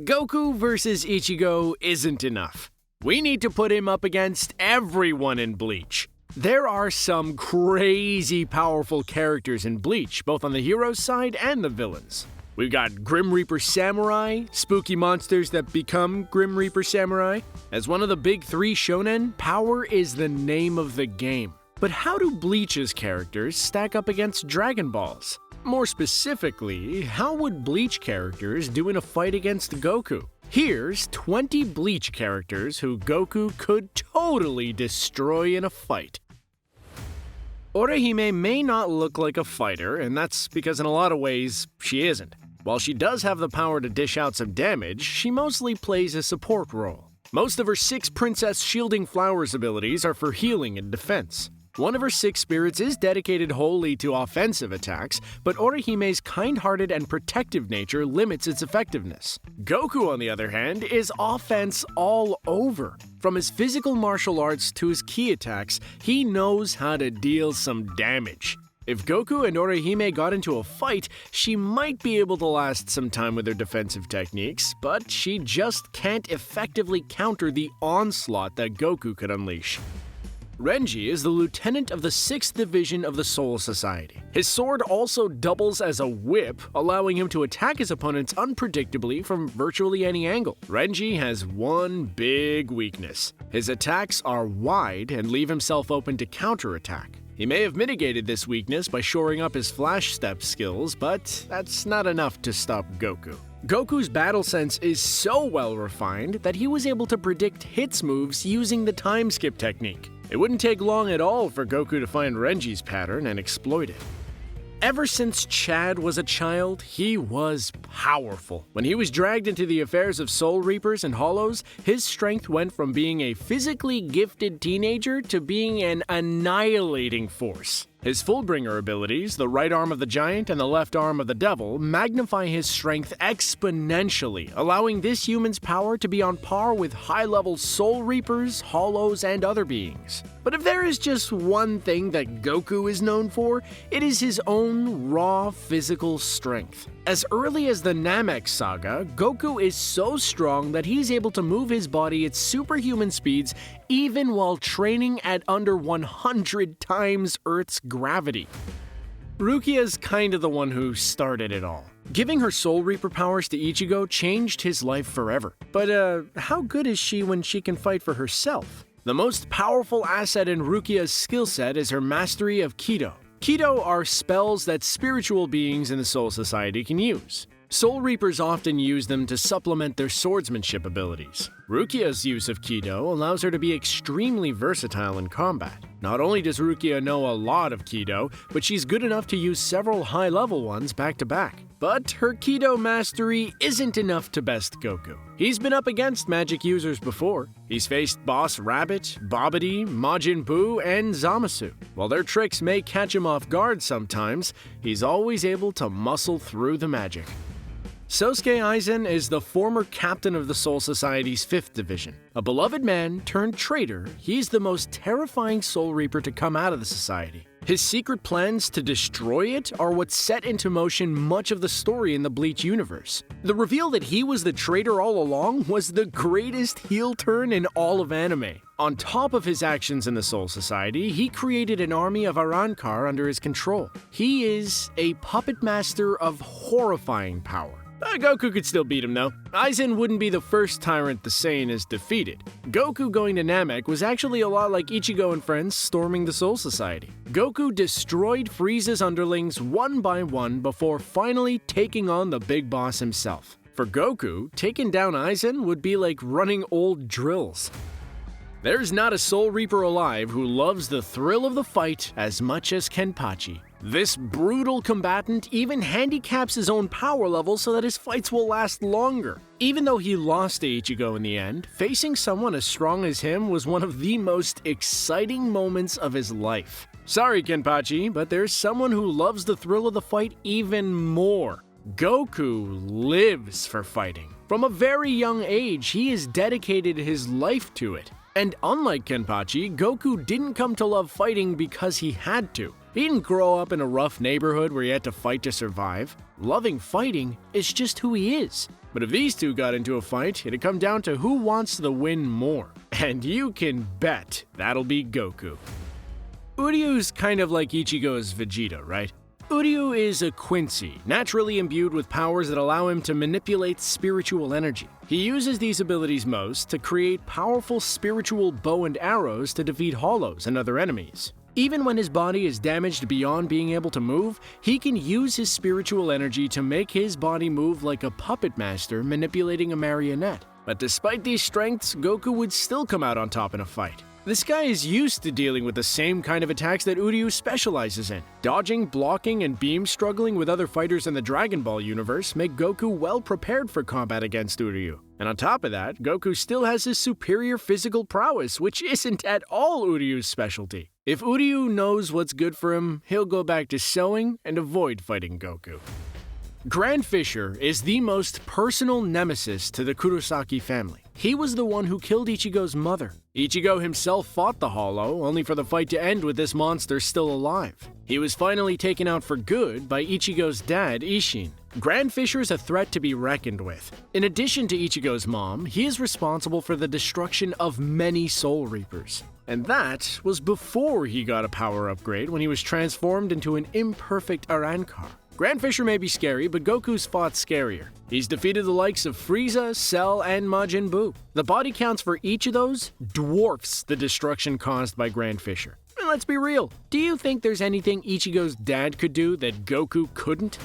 Goku versus Ichigo isn't enough. We need to put him up against everyone in Bleach. There are some crazy powerful characters in Bleach, both on the hero's side and the villains. We've got Grim Reaper Samurai, spooky monsters that become Grim Reaper Samurai. As one of the Big Three Shonen, power is the name of the game. But how do Bleach's characters stack up against Dragon Ball's? More specifically, how would Bleach characters do in a fight against Goku? Here's 20 Bleach characters who Goku could totally destroy in a fight. Orihime may not look like a fighter, and that's because in a lot of ways, she isn't. While she does have the power to dish out some damage, she mostly plays a support role. Most of her 6 Princess Shielding Flowers abilities are for healing and defense. One of her 6 spirits is dedicated wholly to offensive attacks, but Orihime's kind-hearted and protective nature limits its effectiveness. Goku, on the other hand, is offense all over. From his physical martial arts to his ki attacks, he knows how to deal some damage. If Goku and Orihime got into a fight, she might be able to last some time with her defensive techniques, but she just can't effectively counter the onslaught that Goku could unleash. Renji is the lieutenant of the 6th Division of the Soul Society. His sword also doubles as a whip, allowing him to attack his opponents unpredictably from virtually any angle. Renji has one big weakness. His attacks are wide and leave himself open to counterattack. He may have mitigated this weakness by shoring up his flash step skills, but that's not enough to stop Goku. Goku's battle sense is so well refined that he was able to predict hits moves using the time skip technique. It wouldn't take long at all for Goku to find Renji's pattern and exploit it. Ever since Chad was a child, he was powerful. When he was dragged into the affairs of Soul Reapers and Hollows, his strength went from being a physically gifted teenager to being an annihilating force. His Fullbringer abilities, the right arm of the giant and the left arm of the devil, magnify his strength exponentially, allowing this human's power to be on par with high-level Soul Reapers, Hollows, and other beings. But if there is just one thing that Goku is known for, it is his own raw physical strength. As early as the Namek saga, Goku is so strong that he's able to move his body at superhuman speeds even while training at under 100 times Earth's gravity. Rukia's kinda the one who started it all. Giving her Soul Reaper powers to Ichigo changed his life forever. But how good is she when she can fight for herself? The most powerful asset in Rukia's skill set is her mastery of Kido. Kido are spells that spiritual beings in the Soul Society can use. Soul Reapers often use them to supplement their swordsmanship abilities. Rukia's use of Kido allows her to be extremely versatile in combat. Not only does Rukia know a lot of Kido, but she's good enough to use several high-level ones back to back. But her Kido mastery isn't enough to best Goku. He's been up against magic users before. He's faced Boss Rabbit, Babidi, Majin Buu, and Zamasu. While their tricks may catch him off guard sometimes, he's always able to muscle through the magic. Sōsuke Aizen is the former captain of the Soul Society's 5th Division. A beloved man turned traitor, he's the most terrifying Soul Reaper to come out of the society. His secret plans to destroy it are what set into motion much of the story in the Bleach universe. The reveal that he was the traitor all along was the greatest heel turn in all of anime. On top of his actions in the Soul Society, he created an army of Arrancar under his control. He is a puppet master of horrifying power. Goku could still beat him though. Aizen wouldn't be the first tyrant the Saiyan has defeated. Goku going to Namek was actually a lot like Ichigo and friends storming the Soul Society. Goku destroyed Frieza's underlings one by one before finally taking on the big boss himself. For Goku, taking down Aizen would be like running old drills. There's not a Soul Reaper alive who loves the thrill of the fight as much as Kenpachi. This brutal combatant even handicaps his own power level so that his fights will last longer. Even though he lost to Ichigo in the end, facing someone as strong as him was one of the most exciting moments of his life. Sorry, Kenpachi, but there's someone who loves the thrill of the fight even more. Goku lives for fighting. From a very young age, he has dedicated his life to it. And unlike Kenpachi, Goku didn't come to love fighting because he had to. He didn't grow up in a rough neighborhood where he had to fight to survive. Loving fighting is just who he is. But if these two got into a fight, it'd come down to who wants the win more. And you can bet that'll be Goku. Uryū's kind of like Ichigo's Vegeta, right? Uryū is a Quincy, naturally imbued with powers that allow him to manipulate spiritual energy. He uses these abilities most to create powerful spiritual bow and arrows to defeat hollows and other enemies. Even when his body is damaged beyond being able to move, he can use his spiritual energy to make his body move like a puppet master manipulating a marionette. But despite these strengths, Goku would still come out on top in a fight. This guy is used to dealing with the same kind of attacks that Uryū specializes in. Dodging, blocking, and beam struggling with other fighters in the Dragon Ball universe make Goku well prepared for combat against Uryū. And on top of that, Goku still has his superior physical prowess, which isn't at all Uryū's specialty. If Uryū knows what's good for him, he'll go back to sewing and avoid fighting Goku. Grand Fisher is the most personal nemesis to the Kurosaki family. He was the one who killed Ichigo's mother. Ichigo himself fought the Hollow, only for the fight to end with this monster still alive. He was finally taken out for good by Ichigo's dad, Isshin. Grand Fisher's a threat to be reckoned with. In addition to Ichigo's mom, he is responsible for the destruction of many Soul Reapers. And that was before he got a power upgrade when he was transformed into an imperfect Arrancar. Grand Fisher may be scary, but Goku's fought scarier. He's defeated the likes of Frieza, Cell, and Majin Buu. The body counts for each of those dwarfs the destruction caused by Grand Fisher. And let's be real, do you think there's anything Ichigo's dad could do that Goku couldn't?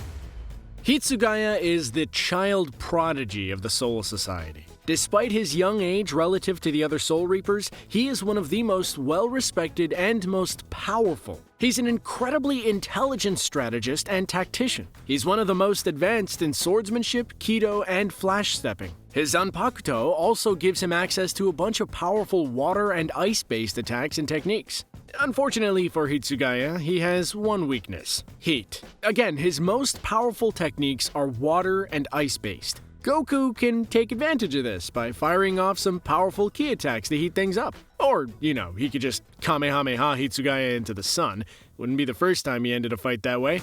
Hitsugaya is the child prodigy of the Soul Society. Despite his young age relative to the other Soul Reapers, he is one of the most well-respected and most powerful. He's an incredibly intelligent strategist and tactician. He's one of the most advanced in swordsmanship, Kido, and flash-stepping. His Zanpakuto also gives him access to a bunch of powerful water and ice-based attacks and techniques. Unfortunately for Hitsugaya, he has one weakness: heat. Again, his most powerful techniques are water and ice-based. Goku can take advantage of this by firing off some powerful ki attacks to heat things up. Or, he could just Kamehameha Hitsugaya into the sun. Wouldn't be the first time he ended a fight that way.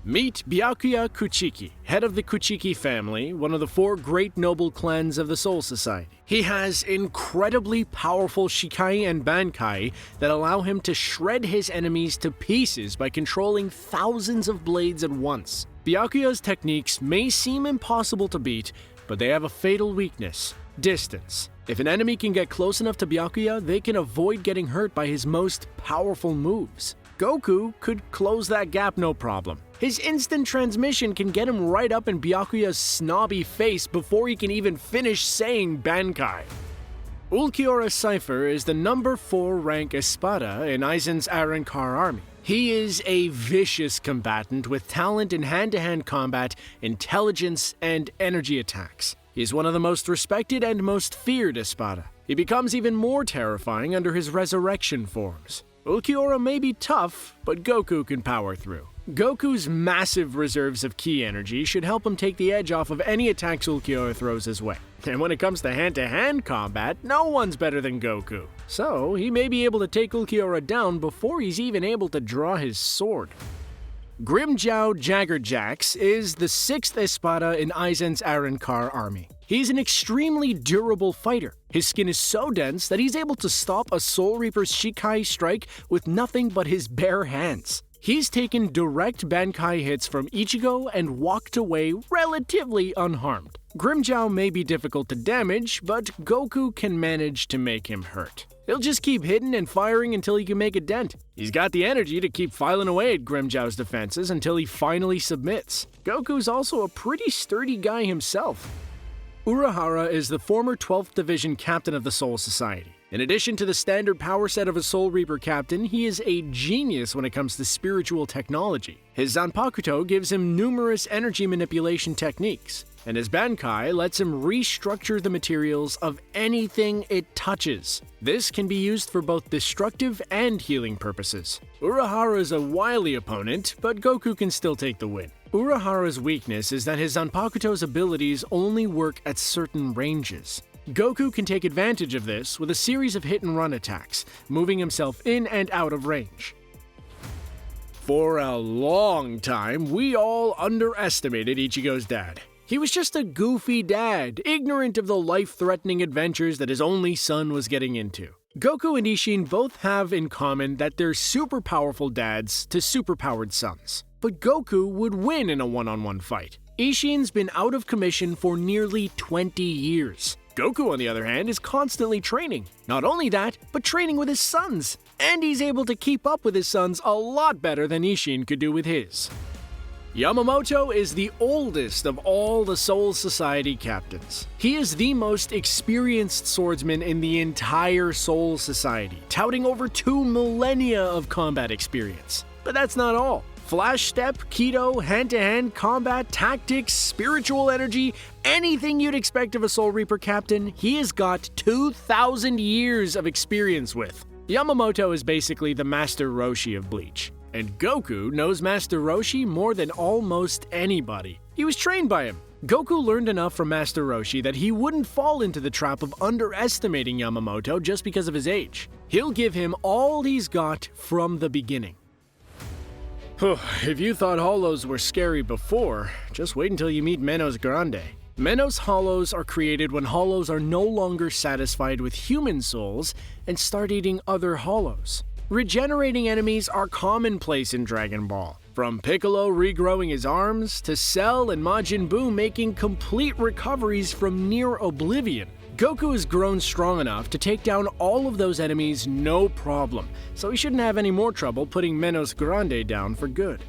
Meet Byakuya Kuchiki, head of the Kuchiki family, one of the 4 great noble clans of the Soul Society. He has incredibly powerful Shikai and Bankai that allow him to shred his enemies to pieces by controlling thousands of blades at once. Byakuya's techniques may seem impossible to beat, but they have a fatal weakness: distance. If an enemy can get close enough to Byakuya, they can avoid getting hurt by his most powerful moves. Goku could close that gap no problem. His instant transmission can get him right up in Byakuya's snobby face before he can even finish saying Bankai. Ulquiorra Cifer is the number 4 rank Espada in Aizen's Arrancar army. He is a vicious combatant with talent in hand-to-hand combat, intelligence, and energy attacks. He's one of the most respected and most feared Espada. He becomes even more terrifying under his resurrection forms. Ulquiorra may be tough, but Goku can power through. Goku's massive reserves of ki energy should help him take the edge off of any attacks Ulquiorra throws his way. And when it comes to hand combat, no one's better than Goku. So he may be able to take Ulquiorra down before he's even able to draw his sword. Grimmjow Jaegerjaquez is the 6th Espada in Aizen's Arrancar army. He's an extremely durable fighter. His skin is so dense that he's able to stop a Soul Reaper's Shikai strike with nothing but his bare hands. He's taken direct Bankai hits from Ichigo and walked away relatively unharmed. Grimmjow may be difficult to damage, but Goku can manage to make him hurt. He'll just keep hitting and firing until he can make a dent. He's got the energy to keep filing away at Grimmjow's defenses until he finally submits. Goku's also a pretty sturdy guy himself. Urahara is the former 12th Division captain of the Soul Society. In addition to the standard power set of a Soul Reaper captain, he is a genius when it comes to spiritual technology. His Zanpakuto gives him numerous energy manipulation techniques, and his Bankai lets him restructure the materials of anything it touches. This can be used for both destructive and healing purposes. Urahara is a wily opponent, but Goku can still take the win. Urahara's weakness is that his Zanpakuto's abilities only work at certain ranges. Goku can take advantage of this with a series of hit-and-run attacks, moving himself in and out of range. For a long time, we all underestimated Ichigo's dad. He was just a goofy dad, ignorant of the life-threatening adventures that his only son was getting into. Goku and Isshin both have in common that they're super powerful dads to super-powered sons. But Goku would win in a one-on-one fight. Isshin's been out of commission for nearly 20 years. Goku, on the other hand, is constantly training. Not only that, but training with his sons. And he's able to keep up with his sons a lot better than Isshin could do with his. Yamamoto is the oldest of all the Soul Society captains. He is the most experienced swordsman in the entire Soul Society, touting over 2 millennia of combat experience. But that's not all. Flash step, Kido, hand-to-hand combat, tactics, spiritual energy, anything you'd expect of a Soul Reaper captain, he has got 2,000 years of experience with. Yamamoto is basically the Master Roshi of Bleach. And Goku knows Master Roshi more than almost anybody. He was trained by him. Goku learned enough from Master Roshi that he wouldn't fall into the trap of underestimating Yamamoto just because of his age. He'll give him all he's got from the beginning. If you thought hollows were scary before, just wait until you meet Menos Grande. Menos hollows are created when hollows are no longer satisfied with human souls and start eating other hollows. Regenerating enemies are commonplace in Dragon Ball, from Piccolo regrowing his arms to Cell and Majin Buu making complete recoveries from near oblivion. Goku has grown strong enough to take down all of those enemies no problem, so he shouldn't have any more trouble putting Menos Grande down for good.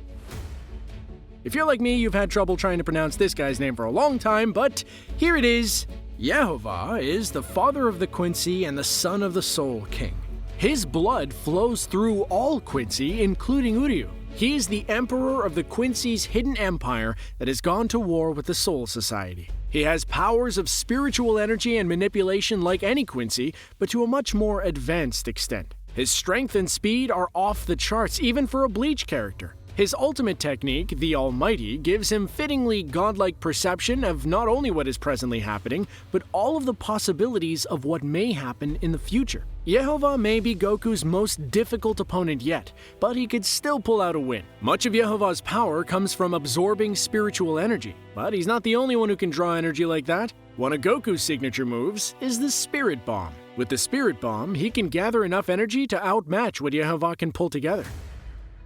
If you're like me, you've had trouble trying to pronounce this guy's name for a long time, but here it is. Yehovah is the father of the Quincy and the son of the Soul King. His blood flows through all Quincy, including Uryū. He is the emperor of the Quincy's hidden empire that has gone to war with the Soul Society. He has powers of spiritual energy and manipulation like any Quincy, but to a much more advanced extent. His strength and speed are off the charts, even for a Bleach character. His ultimate technique, the Almighty, gives him fittingly godlike perception of not only what is presently happening, but all of the possibilities of what may happen in the future. Yehovah may be Goku's most difficult opponent yet, but he could still pull out a win. Much of Yehovah's power comes from absorbing spiritual energy, but he's not the only one who can draw energy like that. One of Goku's signature moves is the Spirit Bomb. With the Spirit Bomb, he can gather enough energy to outmatch what Yehovah can pull together.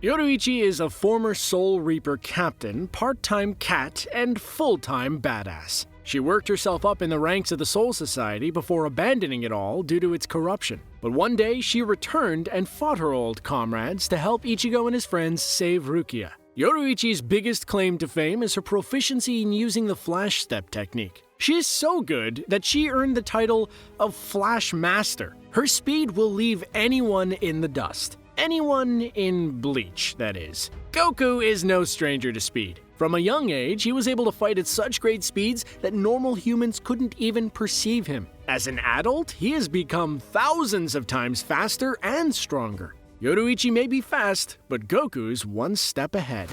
Yoruichi is a former Soul Reaper captain, part-time cat, and full-time badass. She worked herself up in the ranks of the Soul Society before abandoning it all due to its corruption. But one day, she returned and fought her old comrades to help Ichigo and his friends save Rukia. Yoruichi's biggest claim to fame is her proficiency in using the Flash Step technique. She is so good that she earned the title of Flash Master. Her speed will leave anyone in the dust. Anyone in Bleach, that is. Goku is no stranger to speed. From a young age, he was able to fight at such great speeds that normal humans couldn't even perceive him. As an adult, he has become thousands of times faster and stronger. Yoruichi may be fast, but Goku's one step ahead.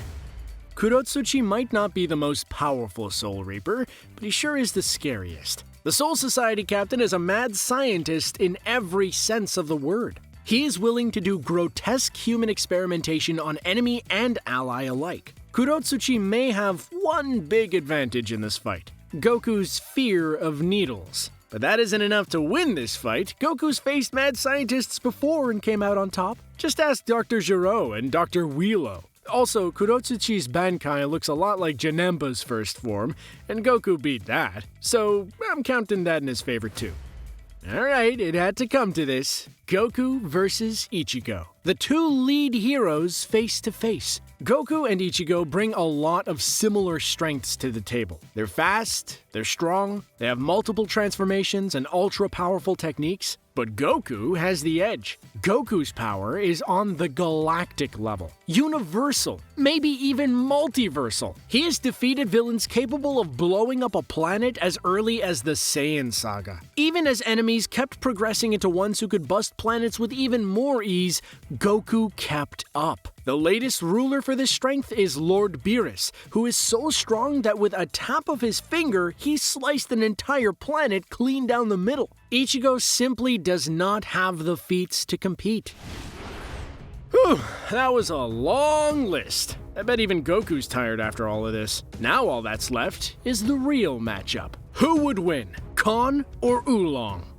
Kurotsuchi might not be the most powerful Soul Reaper, but he sure is the scariest. The Soul Society captain is a mad scientist in every sense of the word. He is willing to do grotesque human experimentation on enemy and ally alike. Kurotsuchi may have one big advantage in this fight: Goku's fear of needles. But that isn't enough to win this fight. Goku's faced mad scientists before and came out on top. Just ask Dr. Gero and Dr. Wheelo. Also, Kurotsuchi's Bankai looks a lot like Janemba's first form, and Goku beat that, so I'm counting that in his favor too. Alright, it had to come to this. Goku versus Ichigo. The two lead heroes face to face. Goku and Ichigo bring a lot of similar strengths to the table. They're fast, they're strong, they have multiple transformations and ultra-powerful techniques. But Goku has the edge. Goku's power is on the galactic level. Universal, maybe even multiversal. He has defeated villains capable of blowing up a planet as early as the Saiyan saga. Even as enemies kept progressing into ones who could bust planets with even more ease, Goku kept up. The latest ruler for this strength is Lord Beerus, who is so strong that with a tap of his finger, he sliced an entire planet clean down the middle. Ichigo simply does not have the feats to compete. Whew, that was a long list. I bet even Goku's tired after all of this. Now all that's left is the real matchup. Who would win, Kon or Oolong?